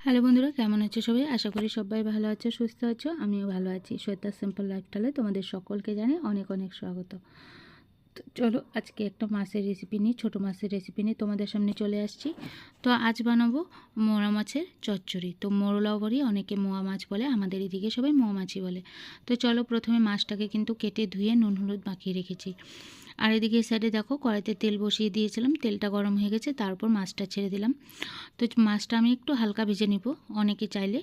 Hello বন্ধুরা, কেমন আছো সবাই? আশা করি সবাই ভালো আছো, সুস্থ আছো। আমিও ভালো আছি। শ্বেতার সিম্পল লাইফস্টাইলে তোমাদের সকলকে জানাই অনেক অনেক স্বাগত। তো চলো আজকে একটা মাছের রেসিপি নিয়ে, ছোটো মাছের রেসিপি নিয়ে তোমাদের সামনে চলে আসছি। তো আজ বানাবো মোয়া মাছের চচ্চড়ি। তো মোরলাও বলি, অনেকে মোয়া মাছ বলে, আমাদের এদিকে সবাই মোয়া মাছই বলে। তো চলো, প্রথমে মাছটাকে কিন্তু কেটে ধুয়ে নুন হলুদ মাখিয়ে রেখেছি। আর এদিকে সাইডে দেখো, কড়াইতে তেল বসিয়ে দিয়েছিলাম, তেলটা গরম হয়ে গেছে, তারপর মাছটা ছেড়ে দিলাম। তো মাছটা আমি একটু হালকা ভেজে নিব। অনেকে চাইলে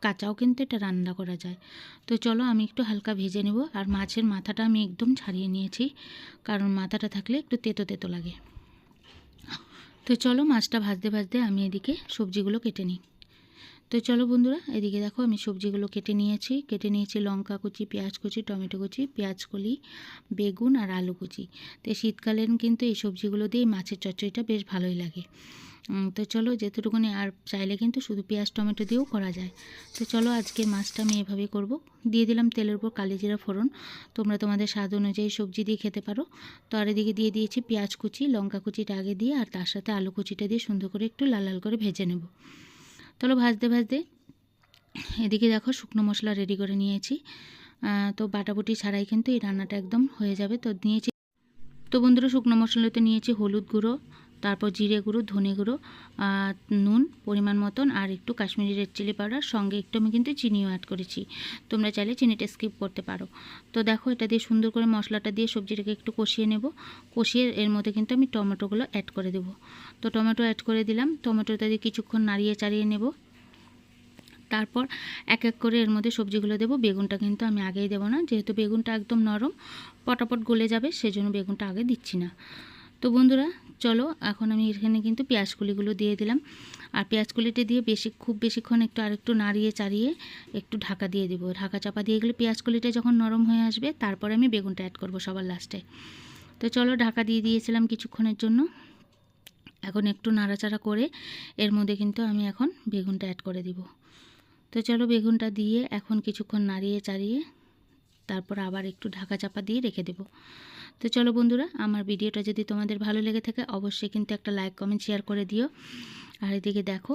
কাঁচাও কিন্তু এটা রান্না করা যায়। তো চলো আমি একটু হালকা ভেজে নেব। আর মাছের মাথাটা আমি একদম ছাড়িয়ে নিয়েছি, কারণ মাথাটা থাকলে একটু তেতো তেতো লাগে। তো চলো মাছটা ভাজতে ভাজতে আমি এদিকে সবজিগুলো কেটে নিই। তো চলো বন্ধুরা, এদিকে দেখো আমি সবজিগুলো কেটে নিয়েছি লঙ্কা কুচি, পেঁয়াজ কুচি, টমেটো কুচি, পেঁয়াজ কলি, বেগুন আর আলু কুচি। তো শীতকালে কিন্তু এই সবজিগুলো দিয়ে মাছের চচ্চড়িটা বেশ ভালোই লাগে। তো চলো, যেটুকুনি, আর চাইলে কিন্তু শুধু পেঁয়াজ টমেটো দিয়েও করা যায়। তো চলো আজকে মাছটা আমি এভাবেই করব। দিয়ে দিলাম তেলের উপর কালিজিরা ফোড়ন। তোমরা তোমাদের স্বাদ অনুযায়ী সবজি দিয়ে খেতে পারো। তো আর এদিকে দিয়ে দিয়েছি পেঁয়াজ কুচি, লঙ্কা কুচিটা আগে দিয়ে, আর তার সাথে আলু কুচিটা দিয়ে সুন্দর করে একটু লাল লাল করে ভেজে নেব। চলো ভাজতে ভাজতে এদিকে দেখো শুকনো মশলা রেডি করে নিয়েছি। তো বাটাবুটি ছাড়াই কিন্তু এই রান্নাটা একদম হয়ে যাবে। তো নিয়েছি, তো বন্ধুরা শুকনো মশলাতে নিয়েছি হলুদ গুঁড়ো, তারপর জিরে গুঁড়ো, ধনে গুঁড়ো, নুন পরিমাণ মতন, আর একটু কাশ্মীরি রেড চিলি পাউডার, সঙ্গে একটু আমি কিন্তু চিনিও অ্যাড করেছি। তোমরা চাইলে চিনিটা স্কিপ করতে পারো। তো দেখো, এটা দিয়ে সুন্দর করে মশলাটা দিয়ে সবজিটাকে একটু কষিয়ে নেব। কষিয়ে এর মধ্যে কিন্তু আমি টমেটোগুলো অ্যাড করে দেবো। তো টমেটো অ্যাড করে দিলাম। টমেটোটা দিয়ে কিছুক্ষণ নাড়িয়ে চাড়িয়ে নেব। তারপর এক এক করে এর মধ্যে সবজিগুলো দেবো। বেগুনটা কিন্তু আমি আগেই দেবো না, যেহেতু বেগুনটা একদম নরম, পটাপট গলে যাবে, সেজন্য বেগুনটা আগে দিচ্ছি না। তো বন্ধুরা চলো, এখন আমি এখানে কিন্তু পেঁয়াজকলিগুলো দিয়ে দিলাম। আর পেঁয়াজকলিটা দিয়ে খুব বেশিক্ষণ আরেকটু নাড়িয়ে চাড়িয়ে একটু ঢাকা দিয়ে দেবো। ঢাকা চাপা দিয়ে গেলে পেঁয়াজকলিটা যখন নরম হয়ে আসবে, তারপরে আমি বেগুনটা অ্যাড করবো সবার লাস্টে। তো চলো, ঢাকা দিয়ে দিয়েছিলাম কিছুক্ষণের জন্য। এখন একটু নাড়াচাড়া করে এর মধ্যে কিন্তু আমি এখন বেগুনটা অ্যাড করে দিব। তো চলো, বেগুনটা দিয়ে এখন কিছুক্ষণ নাড়িয়ে চাড়িয়ে তারপর আবার একটু ঢাকা চাপা দিয়ে রেখে দেব। তো চলো বন্ধুরা, আমার ভিডিওটা যদি তোমাদের ভালো লেগে থাকে অবশ্যই কিন্তু একটা লাইক কমেন্ট শেয়ার করে দিও। আর এদিকে দেখো,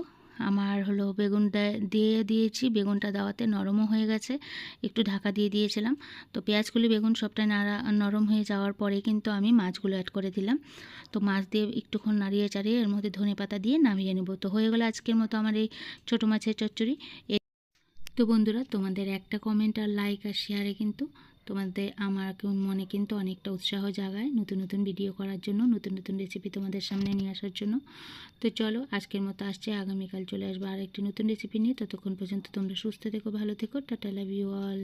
আমার বেগুনটা দিয়ে দিয়েছি, বেগুনটা দেওয়াতে নরমও হয়ে গেছে। একটু ঢাকা দিয়ে দিয়েছিলাম। তো পেঁয়াজগুলি বেগুন সবটাই নরম হয়ে যাওয়ার পরে কিন্তু আমি মাছগুলো অ্যাড করে দিলাম। তো মাছ দিয়ে একটুক্ষণ নাড়িয়ে চাড়িয়ে এর মধ্যে ধনেপাতা দিয়ে নামিয়ে নেব। তো হয়ে গেল আজকের মতো আমার এই ছোটো মাছের চচ্চড়ি। তো বন্ধুরা, তোমাদের একটা কমেন্ট আর লাইক আর শেয়ারে কিন্তু তোমাদের আমার মনে কিন্তু অনেকটা উৎসাহ জাগায় নতুন নতুন ভিডিও করার জন্য, নতুন নতুন রেসিপি তোমাদের সামনে নিয়ে আসার জন্য। তো চলো আজকের মতো আসছে, আগামীকাল চলে আসবো আর একটি নতুন রেসিপি নিয়ে। ততক্ষণ পর্যন্ত তোমরা সুস্থ থেকো, ভালো থেকো, টাটা, লাভ ইউ অল।